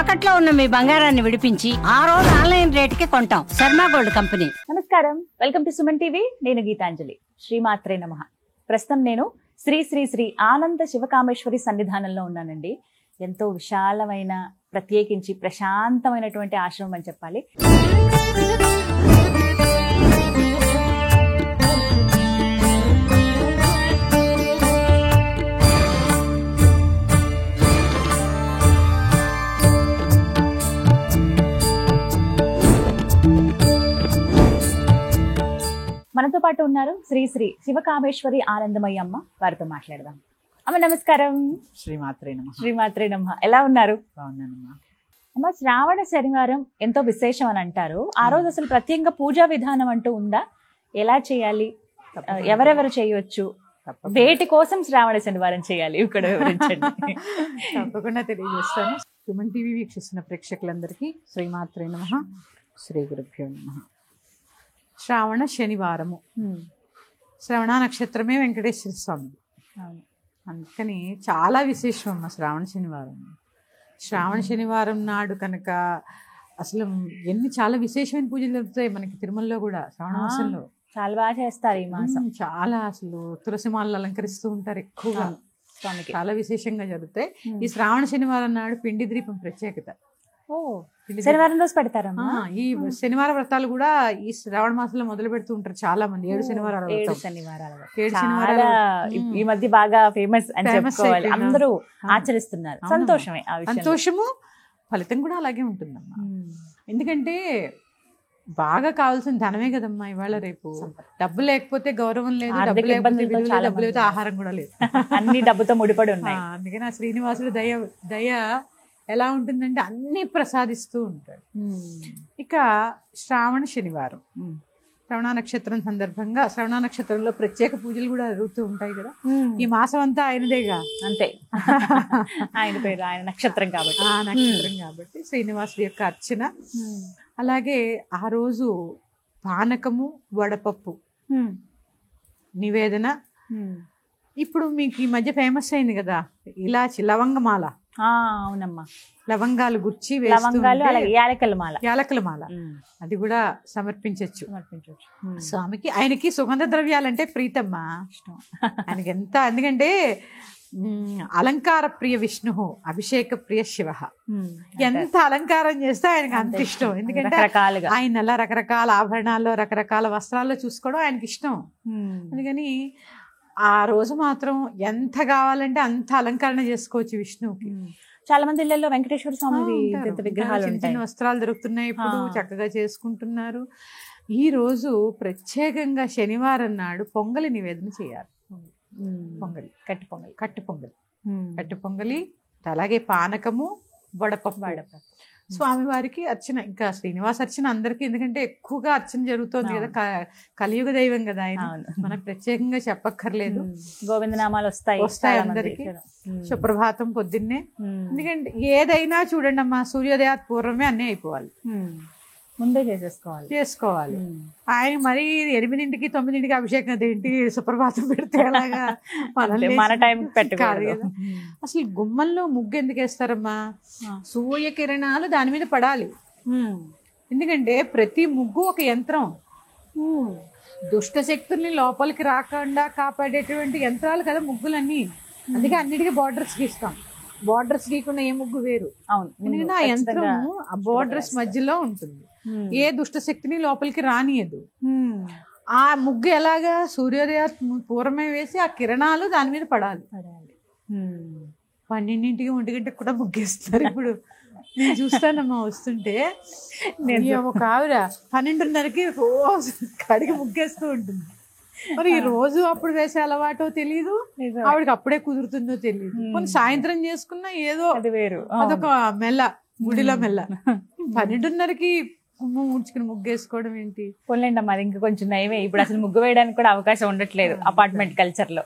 తాకట్లో ఉన్న మీ బంగారాన్ని విడిపించి ఆ రోజు ఆన్లైన్ రేటుకి కొంటాం. Sharma gold company. నమస్కారం, వెల్కమ్ టు సుమన్ టీవీ. నేను గీతాంజలి. శ్రీమాత్రే నమః. ప్రస్తుతం నేను శ్రీ శ్రీ శ్రీ ఆనంద శివకామేశ్వరి సన్నిధానంలో ఉన్నానండి. ఎంతో విశాలమైన, ప్రత్యేకించి ప్రశాంతమైనటువంటి ఆశ్రమం అని చెప్పాలి. మనతో పాటు ఉన్నారు శ్రీ శ్రీ శివకామేశ్వరి ఆనందమయ్య అమ్మ. వారితో మాట్లాడదాం. అమ్మ నమస్కారం. శ్రీమాత్రే నమః. శ్రీమాత్రే నమః. ఎలా ఉన్నారు? బాగున్నానమ్మా. అమ్మ, శ్రావణ శనివారం ఎంతో విశేషం అని అంటారు. ఆ రోజు అసలు ప్రత్యేకంగా పూజా విధానం అంటూ ఉందా? ఎలా చేయాలి? ఎవరెవరు చేయొచ్చు? వేటి కోసం శ్రావణ శనివారం చేయాలి? ఇక్కడ వివరించండి. తప్పకుండా తెలియజేస్తాను. సుమన్ టీవీ వీక్షిస్తున్న ప్రేక్షకులందరికీ శ్రీమాత్రే నమః, శ్రీ గురుభ్యో నమః. శ్రావణ శనివారము, శ్రవణ నక్షత్రమే వెంకటేశ్వర స్వామి. అందుకని చాలా విశేషం అమ్మ శ్రావణ శనివారం. శ్రావణ శనివారం నాడు కనుక అసలు చాలా విశేషమైన పూజలు జరుగుతాయి మనకి తిరుమలలో కూడా. శ్రావణ మాసంలో చాలా బాగా చేస్తారు ఈ మాసం. చాలా అసలు తులసి మాలలు అలంకరిస్తూ ఉంటారు ఎక్కువగా. స్వామికి చాలా విశేషంగా జరుగుతాయి. ఈ శ్రావణ శనివారం నాడు పిండి దీపం ప్రత్యేకత. శనివారం రోజు పెడతారమ్మా. ఈ శనివార వ్రతాలు కూడా ఈ శ్రావణ మాసంలో మొదలు పెడుతూ ఉంటారు చాలా మంది. 7 శనివారాలు. 7 శనివారాలు ఈ మధ్య బాగా ఫేమస్ అని చెప్పుకోవాలి. అందరూ ఆచరిస్తున్నారు. సంతోషమే. సంతోషము, ఫలితం కూడా అలాగే ఉంటుందమ్మా. ఎందుకంటే బాగా కావాల్సిన ధనమే కదమ్మా ఇవాళ రేపు. డబ్బు లేకపోతే గౌరవం లేదు, డబ్బు లేకపోతే ఆహారం కూడా లేదు. అన్ని డబ్బుతో ముడిపడి ఉన్నాయి. అందుకని ఆ శ్రీనివాసుడు దయ ఎలా ఉంటుందంటే అన్ని ప్రసాదిస్తూ ఉంటాడు. ఇక శ్రావణ శనివారం, శ్రవణ నక్షత్రం సందర్భంగా శ్రవణ నక్షత్రంలో ప్రత్యేక పూజలు కూడా జరుగుతూ ఉంటాయి కదా. ఈ మాసం అంతా ఆయనదేగా. అంతే, ఆయన పేరు, ఆయన నక్షత్రం కాబట్టి. ఆ నక్షత్రం కాబట్టి శ్రీనివాసుడి యొక్క అర్చన. అలాగే ఆ రోజు పానకము, వడపప్పు నివేదన. ఇప్పుడు మీకు ఈ మధ్య ఫేమస్ అయింది కదా ఇలాచి లవంగమాల. అవునమ్మా, లవంగాలు గుచ్చి యాలకల మాల, అది కూడా సమర్పించవచ్చు స్వామికి. ఆయనకి సుగంధ ద్రవ్యాలంటే ప్రీతమ్మా, ఇష్టం ఆయనకి ఎంత. ఎందుకంటే అలంకార ప్రియ విష్ణు, అభిషేక ప్రియ శివ. ఎంత అలంకారం చేస్తే ఆయనకి అంత ఇష్టం. ఎందుకంటే ఆయన అలా రకరకాల ఆభరణాల్లో, రకరకాల వస్త్రాల్లో చూసుకోవడం ఆయనకి ఇష్టం. అందుకని ఆ రోజు మాత్రం ఎంత కావాలంటే అంత అలంకరణ చేసుకోవచ్చు విష్ణువుకి. చాలా మంది ఇళ్లలో వెంకటేశ్వర స్వామి విగ్రహాలు, చిన్న చిన్న వస్త్రాలు దొరుకుతున్నాయి ఇప్పుడు, చక్కగా చేసుకుంటున్నారు. ఈ రోజు ప్రత్యేకంగా శనివారం నాడు పొంగలి నివేదన చేయాలి. కట్టి పొంగలి, అలాగే పానకము, వడపప్పు. స్వామివారికి అర్చన, ఇంకా శ్రీనివాస అర్చన అందరికీ. ఎందుకంటే ఎక్కువగా అర్చన జరుగుతోంది కదా, కలియుగ దైవం కదా ఆయన, మనకు ప్రత్యేకంగా చెప్పక్కర్లేదు. గోవిందనామాలు వస్తాయి అందరికి. సుప్రభాతం పొద్దున్నే. ఎందుకంటే ఏదైనా చూడండి అమ్మా, సూర్యోదయాత్ పూర్వమే అన్నీ అయిపోవాలి, ముందే చేసుకోవాలి. ఆయన మరి 8ంటికి 9ంటికి అభిషేకం అదేంటి, సుప్రభాతం పెడితే అలాగా మన టైం పెట్టాలి కదా. అసలు గుమ్మంలో ముగ్గు ఎందుకు వేస్తారమ్మా? సూర్యకిరణాలు దాని మీద పడాలి. ఎందుకంటే ప్రతి ముగ్గు ఒక యంత్రం. దుష్ట శక్తుల్ని లోపలికి రాకుండా కాపాడేటువంటి యంత్రాలు కదా ముగ్గులన్నీ. అందుకే అన్నిటికీ బార్డర్స్ గీస్తాం. బార్డర్స్ గీయకుండా ఏ ముగ్గు వేరు. ఎందుకంటే ఆ యంత్రం ఆ బార్డర్స్ మధ్యలో ఉంటుంది, ఏ దుష్ట శక్తిని లోపలికి రానియదు. ఆ ముగ్గు ఎలాగా సూర్యోదయ పూర్వమే వేసి ఆ కిరణాలు దాని మీద పడాలి. 12ంటికి 1 కూడా ముగ్గేస్తారు. ఇప్పుడు నేను చూస్తానమ్మా వస్తుంటే, ఒక ఆవిడ 12:30కి రోజు కడిగి ముగ్గేస్తూ ఉంటుంది. మరి ఈ రోజు అప్పుడు వేసే అలవాటో తెలియదు, ఆవిడకి అప్పుడే కుదురుతుందో తెలియదు. కొన్ని సాయంత్రం చేసుకున్నా ఏదో అది వేరు, అదొక మెల్ల, గుడిలో మెల్ల. 12:30కి ముడుచుకుని ముగ్గేసుకోవడం ఏంటి? పోలేండి అమ్మా, అది ఇంకా కొంచెం నయమే. ఇప్పుడు అసలు ముగ్గు వేయడానికి కూడా అవకాశం ఉండట్లేదు అపార్ట్మెంట్ కల్చర్ లో.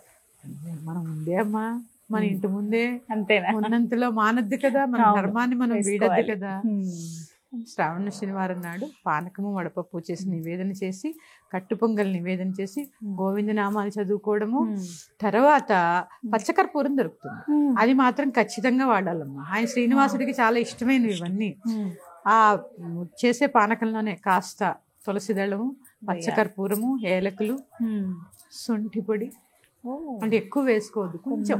మనం ఉందే అమ్మా, మన ఇంటి ముందే అంతేనా? ఉన్నంతలో మానద్దు కదా, మన ధర్మాన్ని మనం వీడద్దు కదా. శ్రావణ శనివారం నాడు పానకము వడపప్పు చేసి నివేదన చేసి కట్టు పొంగల్ నివేదన చేసి గోవిందనామాలు చదువుకోవడము. తర్వాత పచ్చకర్పూరం దొరుకుతుంది, అది మాత్రం ఖచ్చితంగా వాడాలమ్మా. ఆయన శ్రీనివాసుడికి చాలా ఇష్టమైనవి ఇవన్నీ. ఆ చేసే పానకంలోనే కాస్త తులసి దళము, పచ్చకర్పూరము, ఏలకులు, శొంఠి పొడి, అంటే ఎక్కువ వేసుకోవద్దు, కొంచెం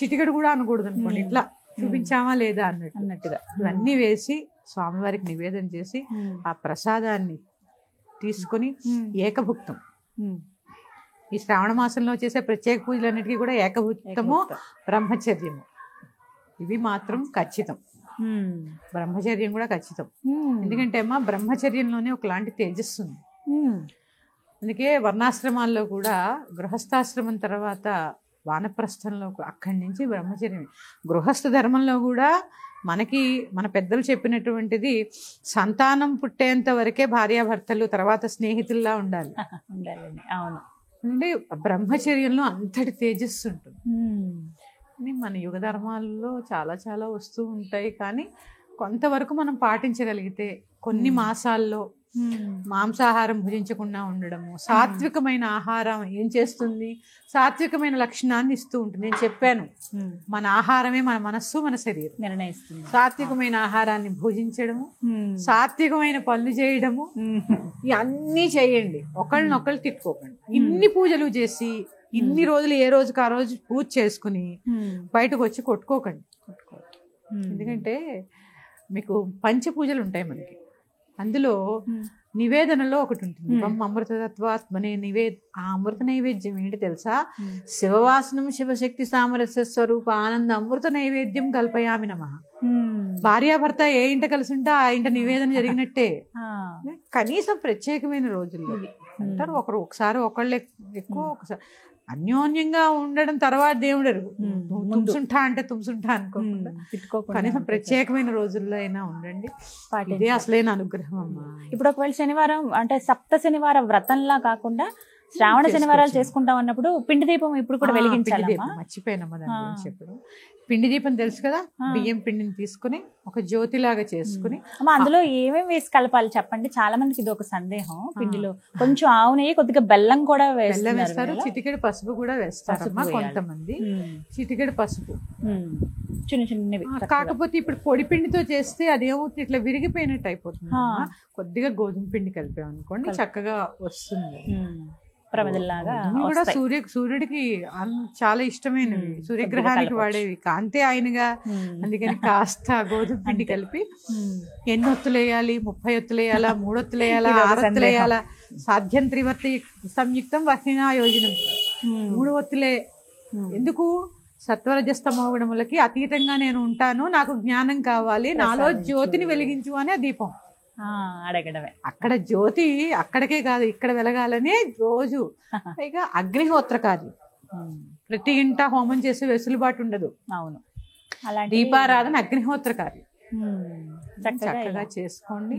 చిటికెడు కూడా అనకూడదు అనుకోండి, ఇట్లా చూపించామా లేదా అన్నట్టుగా ఇవన్నీ వేసి స్వామివారికి నివేదన చేసి ఆ ప్రసాదాన్ని తీసుకొని ఏకభుక్తం. ఈ శ్రావణ మాసంలో చేసే ప్రత్యేక పూజలన్నిటికీ కూడా ఏకభుక్తము, బ్రహ్మచర్యము, ఇవి మాత్రం ఖచ్చితం. బ్రహ్మచర్యం కూడా ఖచ్చితం. ఎందుకంటే అమ్మా బ్రహ్మచర్యంలోనే ఒకలాంటి తేజస్సు ఉంది. అందుకే వర్ణాశ్రమాల్లో కూడా గృహస్థాశ్రమం తర్వాత వానప్రస్థంలో అక్కడి నుంచి బ్రహ్మచర్యం. గృహస్థ ధర్మంలో కూడా మనకి మన పెద్దలు చెప్పినటువంటిది సంతానం పుట్టేంత వరకే భార్యాభర్తలు, తర్వాత స్నేహితుల్లా ఉండాలి. అవును. అంటే బ్రహ్మచర్యంలో అంతటి తేజస్సు ఉంటుంది. మన యుగ ధర్మాల్లో చాలా చాలా వస్తూ ఉంటాయి, కానీ కొంతవరకు మనం పాటించగలిగితే కొన్ని మాసాల్లో మాంసాహారం భుజించకుండా ఉండడము, సాత్వికమైన ఆహారం ఏం చేస్తుంది, సాత్వికమైన లక్షణాన్ని ఇస్తూ ఉంటుంది. నేను చెప్పాను, మన ఆహారమే మన మనస్సు మన శరీరం నిర్ణయిస్తుంది. సాత్వికమైన ఆహారాన్ని భుజించడము, సాత్వికమైన పనులు చేయడము, ఇవన్నీ చేయండి. ఒకళ్ళనొకళ్ళు తిట్టుకోకండి. ఇన్ని పూజలు చేసి ఇన్ని రోజులు ఏ రోజుకి ఆ రోజు పూజ చేసుకుని బయటకు వచ్చి కొట్టుకోకండి. ఎందుకంటే మీకు పంచపూజలు ఉంటాయి మనకి. అందులో నివేదనలో ఒకటి ఉంటుంది, అమృతతత్వాత్మనే ఆ అమృత నైవేద్యం ఏంటి తెలుసా? శివవాసనం శివశక్తి సామరస్య స్వరూప ఆనంద అమృత నైవేద్యం కల్పయామి నమః. భార్యాభర్త ఏ ఇంట కలిసి ఉంటే ఆ ఇంట నివేదన జరిగినట్టే. కనీసం ప్రత్యేకమైన రోజుల్లో అంటారు, ఒకసారి ఒకళ్ళు ఎక్కువ, ఒకసారి అన్యోన్యంగా ఉండడం తర్వాత దేవుడు తుంసుంటా అంటే తుంసుంటా అనుకోకుండా కనీసం ప్రత్యేకమైన రోజుల్లో అయినా ఉండండి. ఇదే అసలైన అనుగ్రహం అమ్మా. ఇప్పుడు ఒకవేళ శనివారం అంటే సప్త శనివారం వ్రతంలా కాకుండా శ్రావణ శనివారాలు చేసుకుంటాం అన్నప్పుడు పిండి దీపం ఇప్పుడు కూడా వెలిగించాలి. మర్చిపోయినమ్మా దాని గురించి చెప్పడం. పిండి దీపం తెలుసు కదా, బియ్యం పిండిని తీసుకుని ఒక జ్యోతిలాగా చేసుకుని అందులో ఏమేమి వేసి కలపాలి చెప్పండి. చాలా మందికి ఇది ఒక సందేహం. పిండిలో కొంచెం ఆవు నెయ్యి, కొద్దిగా బెల్లం కూడా వేస్తారు, చిటికెడు పసుపు కూడా వేస్తారమ్మా కొంతమంది. చిటికెడు పసుపు చిన్న చిన్నవి. కాకపోతే ఇప్పుడు పొడి పిండితో చేస్తే అదేమవుతుంది, ఇట్లా విరిగిపోయినట్టు అయిపోతుంది. కొద్దిగా గోధుమ పిండి కలిపాం అనుకోండి చక్కగా వస్తుంది. ప్రమదల్లాగా కూడా సూర్యుడికి చాలా ఇష్టమైనవి, సూర్యగ్రహానికి వాడేవి, కాంతే ఆయనగా. అందుకని కాస్త గోధుమ పిండి కలిపి ఎన్ని ఒత్తులు వేయాలి, 30 ఒత్తులు వేయాలా, 3 ఒత్తులు వేయాలా, 6 ఒత్తులు వేయాలా, సాధ్యం త్రివర్తి సంయుక్తం వహ్నినా యోజనం, 3 ఒత్తులే. ఎందుకు? సత్వరజస్తమోగుణములకి అతీతంగా నేను ఉంటాను, నాకు జ్ఞానం కావాలి, నాలో జ్యోతిని వెలిగించు అనే దీపం అడగడమే. అక్కడ జ్యోతి అక్కడికే కాదు ఇక్కడ వెలగాలని రోజు. పైగా అగ్నిహోత్ర కార్యం, ప్రతి ఇంట హోమం చేసే వెసులుబాటు ఉండదు. అవును, అలాంటి దీపారాధన అగ్నిహోత్ర కార్యం చక్కగా చేసుకోండి.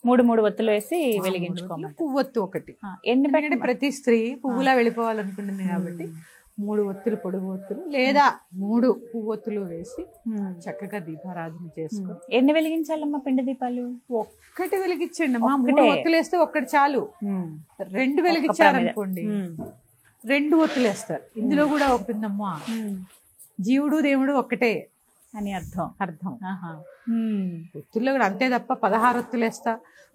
3 ఒత్తులు వేసి వెలిగించుకోవాలి. పువ్వొత్తు ఒకటి, ఎందుకంటే ప్రతి స్త్రీ పువ్వులా వెళ్ళిపోవాలనుకుంటుంది కాబట్టి 3 ఒత్తులు పొడుగు ఒత్తులు లేదా 3 పువ్వొత్తులు వేసి చక్కగా దీపారాధన చేసుకో. ఎన్ని వెలిగించాలమ్మా పిండి దీపాలు? ఒక్కటి వెలిగించండి అమ్మా. 3 ఒత్తులు వేస్తే ఒక్కటి చాలు. 2 వెలిగించారనుకోండి 2 ఒత్తులు వేస్తారు. ఇందులో కూడా ఒకటి ఉందమ్మా, జీవుడు దేవుడు ఒక్కటే అని అర్థం. ఒత్తుల్లో కూడా అంతే తప్ప 16 ఒత్తులు వేస్తా,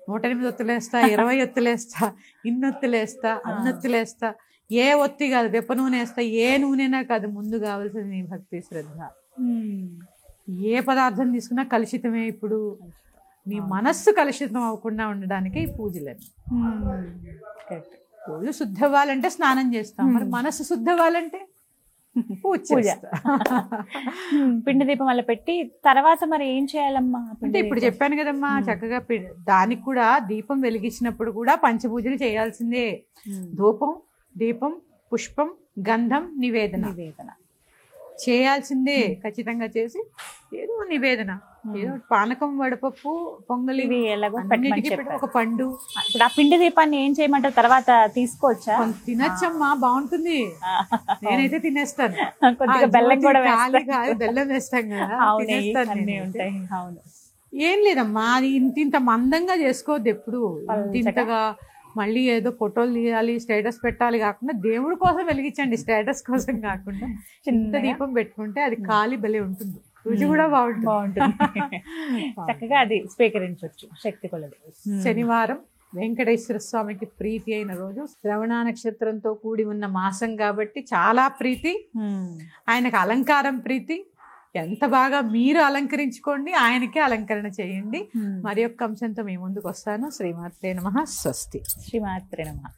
108 ఒత్తులు వేస్తా, 20 ఒత్తులు వేస్తా, ఇన్నొత్తులు వేస్తా, అన్నొత్తులు వేస్తా, ఏ ఒత్తి కాదు, వెప్ప నూనె వేస్తా, ఏ నూనెనా కాదు. ముందు కావాల్సింది నీ భక్తి శ్రద్ధ. ఏ పదార్థం తీసుకున్నా కలుషితమే. ఇప్పుడు నీ మనస్సు కలుషితం అవ్వకుండా ఉండడానికి ఈ పూజలని. పూజ శుద్ధ అవ్వాలంటే స్నానం చేస్తాం, మరి మనస్సు శుద్ధ అవ్వాలంటే పూజ. పిండి దీపం వల్ల పెట్టి తర్వాత మరి ఏం చేయాలమ్మా? అంటే ఇప్పుడు చెప్పాను కదమ్మా, చక్కగా దానికి కూడా దీపం వెలిగించినప్పుడు కూడా పంచపూజలు చేయాల్సిందే. ధూపం, దీపం, పుష్పం, గంధం, నివేదన చేయాల్సిందే. ఖచ్చితంగా చేసి ఏదో నివేదన, ఏదో పానకం, వడపప్పు, పొంగలి, ఒక పండు. ఇప్పుడు ఆ పిండి దీపాన్ని ఏం చేయమంటారు? తర్వాత తీసుకోవచ్చా? తినచ్చమ్మా, బాగుంటుంది. నేనైతే తినేస్తాను. కొద్దిగా బెల్లం కూడా బెల్లం వేస్తాం కదా. ఉంటాయి. అవును. ఏం లేదమ్మా, అది ఇంత మందంగా చేసుకోవద్దు ఎప్పుడు. ఇంతగా మళ్ళీ ఏదో ఫోటోలు తీయాలి, స్టేటస్ పెట్టాలి కాకుండా దేవుడి కోసం వెలిగించండి, స్టేటస్ కోసం కాకుండా. చిన్న దీపం పెట్టుకుంటే అది కాలి భలే ఉంటుంది, రుచి కూడా బాగుంటుంది. చక్కగా అది స్వీకరించవచ్చు శక్తి కొలది. శనివారం వెంకటేశ్వర స్వామికి ప్రీతి అయిన రోజు, శ్రవణ నక్షత్రంతో కూడి ఉన్న మాసం కాబట్టి చాలా ప్రీతి. ఆయనకు అలంకారం ప్రీతి. ఎంత బాగా మీరు అలంకరించుకోండి, ఆయనకే అలంకరణ చేయండి. మరి యొక్క అంశంతో మీ ముందుకు వస్తాను. శ్రీమాత్రే నమః. స్వస్తి. శ్రీమాత్రే నమః.